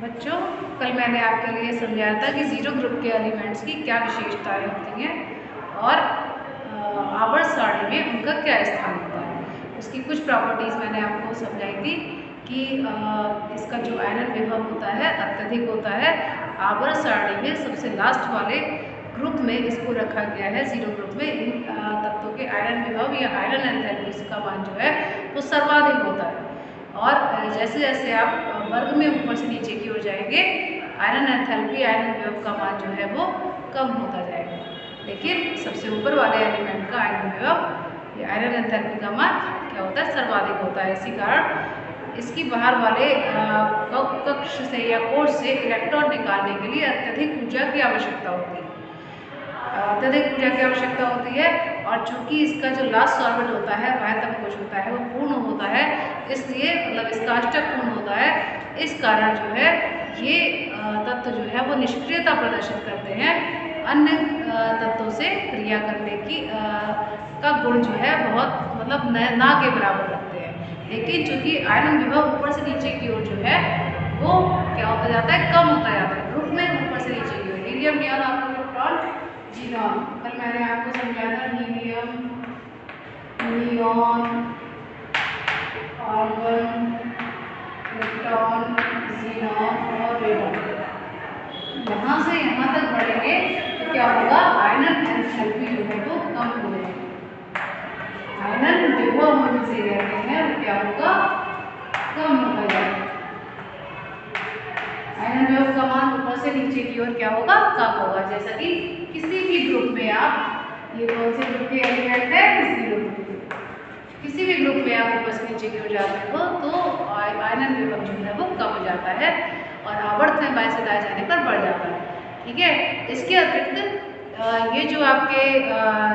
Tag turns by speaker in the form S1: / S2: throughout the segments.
S1: बच्चों, कल मैंने आपके लिए समझाया था कि ज़ीरो ग्रुप के एलिमेंट्स की क्या विशेषताएं होती हैं और आवर्त सारणी में उनका क्या स्थान होता है। उसकी कुछ प्रॉपर्टीज़ मैंने आपको समझाई थी कि इसका जो आयनन विभव होता है अत्यधिक होता है। आवर्त सारणी में सबसे लास्ट वाले ग्रुप में इसको रखा गया है। ज़ीरो ग्रुप में इन तत्वों के आयनन विभव या आयनन एंथैल्पी का मान जो है वो सर्वाधिक होता है। और जैसे जैसे आप वर्ग में ऊपर से नीचे की ओर जाएंगे, आयरन एंथैल्पी आयरन विभव का मान जो है वो कम होता जाएगा। लेकिन सबसे ऊपर वाले एलिमेंट का आयरन विभव या आयरन एंथैल्पी का मान क्या होता है, सर्वाधिक होता है। इसी कारण इसकी बाहर वाले कक्ष से या कोश से इलेक्ट्रॉन निकालने के लिए अत्यधिक ऊर्जा की आवश्यकता होती है। अत्यधिक ऊर्जा की आवश्यकता होती है और चूंकि इसका जो लास्ट सॉल्वेंट होता है बाह्यतम कोश होता है वो पूर्ण होता है, इसलिए मतलब इसका अष्टक पूर्ण होता है। इस कारण जो है ये तत्व जो है वो निष्क्रियता प्रदर्शित करते हैं। अन्य तत्वों से क्रिया करने की का गुण जो है बहुत मतलब ना के बराबर रखते हैं। लेकिन चूंकि आयरन विभव ऊपर से नीचे की ओर जो है वो क्या होता जाता है, कम होता जाता है ग्रुप में ऊपर से नीचे की ओर। Helium, neon, argon, proton, xenon. कल मैंने आपको समझाया था helium, neon, argon, proton, xenon और रेडॉन। यहाँ से यहाँ तक बढ़ेंगे तो क्या होगा, आयनन एंथैल्पी जो है वो कम हो जाएगी। आयनन विभव हम जिसे कहते हैं वो क्या होगा, कम होता जाएगा। आयनन विभव का मान ऊपर से नीचे की ओर क्या होगा, कम होगा। जैसा कि किसी भी ग्रुप में आप, ये कौन से ग्रुप के एलिमेंट है, किसी भी ग्रुप में आप ऊपर से नीचे की ओर जाते हो तो आयनन विभव जो है वो कम हो जाता है और आवर्त में बाएं से दाएं जाने पर बढ़ जाता है। ठीक है। इसके अतिरिक्त ये जो आपके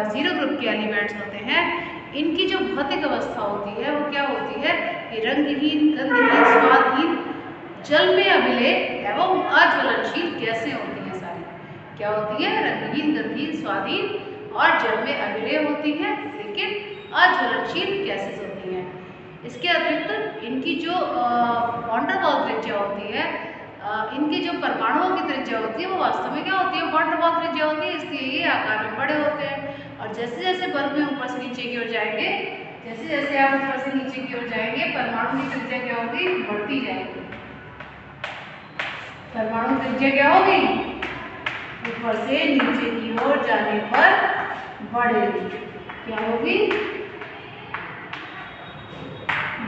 S1: ज़ीरो ग्रुप के एलिमेंट्स होते हैं, इनकी जो भौतिक अवस्था होती है वो क्या होती है, कि रंगहीन, गंधहीन, स्वादहीन, जल में अभिलय एवं अज्वलनशील गैसें होती हैं। सारी क्या होती है, रंगहीन, गंधहीन, स्वादहीन और जल में अभिलय होती हैं, लेकिन अज्वलनशील गैसेस होती हैं। इसके अतिरिक्त इनकी जो वॉन डेर वाल्स त्रिज्या होती है, इनके जो परमाणुओं की त्रिज्या होती है वो वास्तव में क्या होती है, वॉन डेर वाल्स त्रिज्या होती है, इसलिए ये आकार में बड़े होते हैं। और जैसे जैसे वर्ग में ऊपर से नीचे की ओर जाएंगे, जैसे जैसे आप ऊपर से नीचे की ओर जाएंगे, परमाणु की त्रिज्या क्या होगी, बढ़ती जाएगी। परमाणु त्रिज्या क्या होगी, ऊपर से नीचे की ओर जाने पर बढ़ेगी। क्या होगी,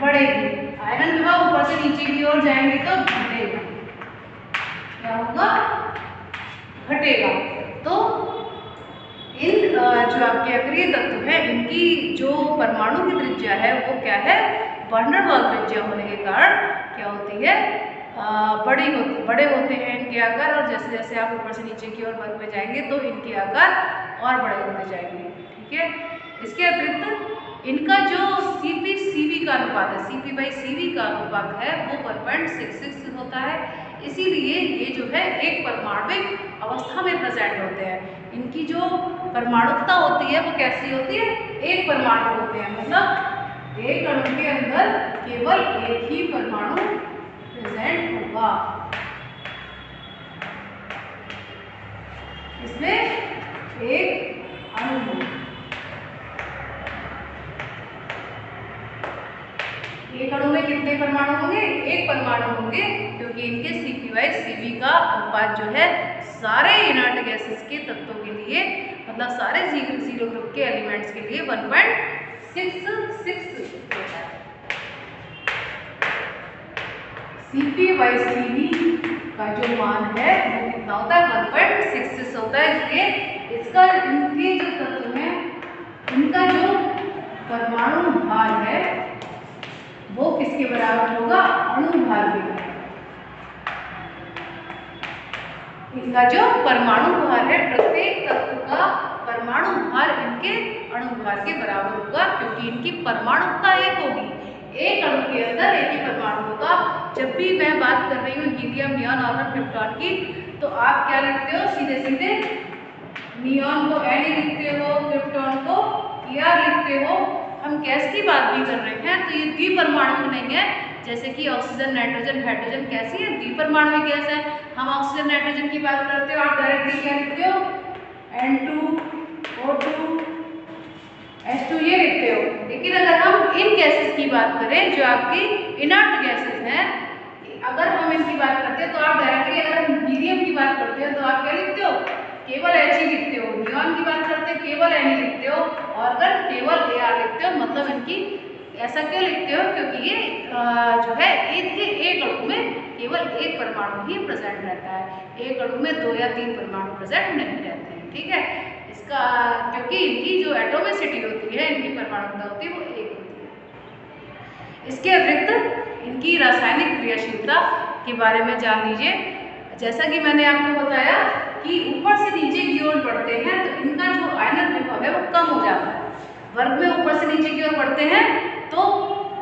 S1: बढ़ेगी। आयरन विभव ऊपर से नीचे की ओर जाएंगे तो घटेगा। क्या होगा, घटेगा। तो इन जो आपके अक्रिय तत्व है, इनकी जो परमाणु की त्रिज्या है वो क्या है, वॉन डेर वाल्स त्रिज्या होने के कारण क्या होती है, बड़े होते हैं इनके आकार। और जैसे जैसे आप ऊपर से नीचे की ओर वर्ग में जाएंगे तो इनके आकार और बड़े होते जाएंगे। ठीक है। इसके अतिरिक्त इनका जो CP/CV का अनुपात है, CP/CV का अनुपात है वो 1.66 होता है। इसीलिए ये जो है एक परमाणविक अवस्था में प्रेजेंट होते हैं। इनकी जो परमाणुकता होती है वो कैसी होती है, एक परमाणु होते हैं, मतलब एक अणु के अंदर केवल एक ही परमाणु प्रेजेंट होगा। इसमें एक अणु होगा। एक अणु में कितने परमाणु होंगे, एक परमाणु होंगे, क्योंकि इनके CP/CV का अनुपात जो है सारे इनर्ट गैसेस के तत्वों के लिए, मतलब सारे ज़ीरो ग्रुप के एलिमेंट्स के लिए 1.66 होता है। CP/CV का जो मान है वो कितना होता है, 1.66 होता है। इसलिए इसका, इनके जो तत्व हैं, इनका जो परमाणु भार है वो किसके बराबर होगा, अणु भार के बराबर। इनका जो परमाणु भार है, प्रत्येक तत्व का परमाणु भार इनके अणु भार के बराबर होगा, क्योंकि इनकी परमाणुकता एक होगी। एक अणु के अंदर एक ही परमाणु होगा। जब भी मैं बात कर रही हूँ हीलियम, नियॉन, आर्गन, क्रिप्टॉन की, तो आप क्या लिखते हो, सीधे सीधे नियॉन को Na लिखते हो, क्रिप्टॉन को Er लिखते हो। हम गैस की बात भी कर रहे हैं तो ये द्विपरमाणु नहीं है। जैसे कि ऑक्सीजन, नाइट्रोजन, हाइड्रोजन कैसी है, द्विपरमाणु गैस है। हम ऑक्सीजन नाइट्रोजन की बात करते हो, आप डायरेक्टली क्या लिखते हो, N2O2 H2 ये लिखते हो। लेकिन अगर हम इन गैसेस की बात करें जो आपकी इनर्ट गैसेस हैं, अगर हम इनकी बात करते हैं तो आप डायरेक्टली, अगर हम हीलियम की बात करते हैं तो आप क्या लिखते हो, केवल H ही लिखते हो। नियॉन की बात करते हैं केवल N ही लिखते हो। ऑर्गन केवल Ar लिखते हो। मतलब इनकी ऐसा क्यों लिखते हो, क्योंकि ये जो है एक अणु में केवल एक परमाणु ही प्रेजेंट रहता है, एक अणु में 2 या 3 परमाणु प्रेजेंट नहीं रहते हैं। ठीक है, इसका क्योंकि इनकी जो एटोमिसिटी होती है, इनकी परमाणुता होती है, वो एक होती है। इसके अतिरिक्त इनकी रासायनिक क्रियाशीलता के बारे में जान लीजिए। जैसा कि मैंने आपको बताया कि ऊपर से नीचे की ओर बढ़ते हैं तो इनका जो आयनन विभव है वो कम हो जाता है। वर्ग में ऊपर से नीचे की ओर बढ़ते हैं तो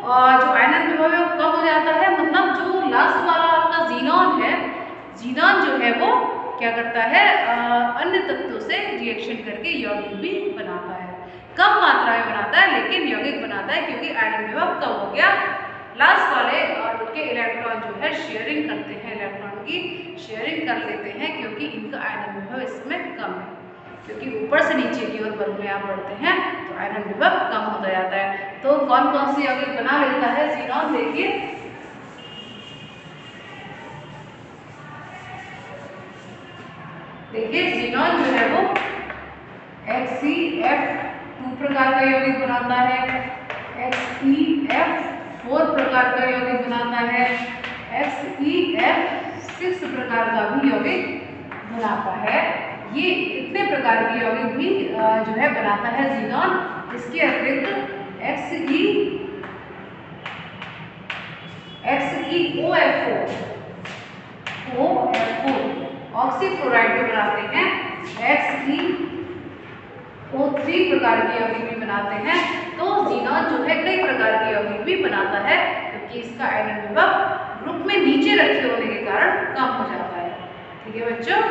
S1: जो आयनन विभव है वो कम हो जाता है। मतलब जो लास्ट वाला आपका जीनॉन है, जीनॉन जो है वो क्या करता है, अन्य तत्वों से रिएक्शन करके यौगिक भी बनाता है। कम मात्रा में बनाता है लेकिन यौगिक बनाता है, क्योंकि आयनन विभव कम हो गया। लास्ट वाले और उनके इलेक्ट्रॉन जो है शेयरिंग करते हैं, इलेक्ट्रॉन की शेयरिंग कर लेते हैं, क्योंकि इनका आयनन विभव इसमें कम है। क्योंकि ऊपर से नीचे की ओर वर्ग में आप बढ़ते हैं तो आयनन विभव कम होता जाता है। तो कौन कौन सी यौगिक बना लेता है जीनॉन, देखिए जीनॉन जो है वो HCF2 प्रकार का यौगिक बनाता है, HEF4 प्रकार का यौगिक बनाता है, HEF6 प्रकार का भी यौगिक बनाता है। ये इतने प्रकार के यौगिक भी जो है बनाता है जीनॉन। इसके अतिरिक्त XeOF4 ऑक्सीफ्लोराइड भी बनाते हैं, XeO3 प्रकार के यौगिक भी बनाते हैं। तो जीनॉन जो है कई प्रकार के यौगिक भी बनाता है, क्योंकि इसका आयनन विभव ग्रुप में नीचे रखे होने के कारण कम हो जाता है। ठीक है बच्चों।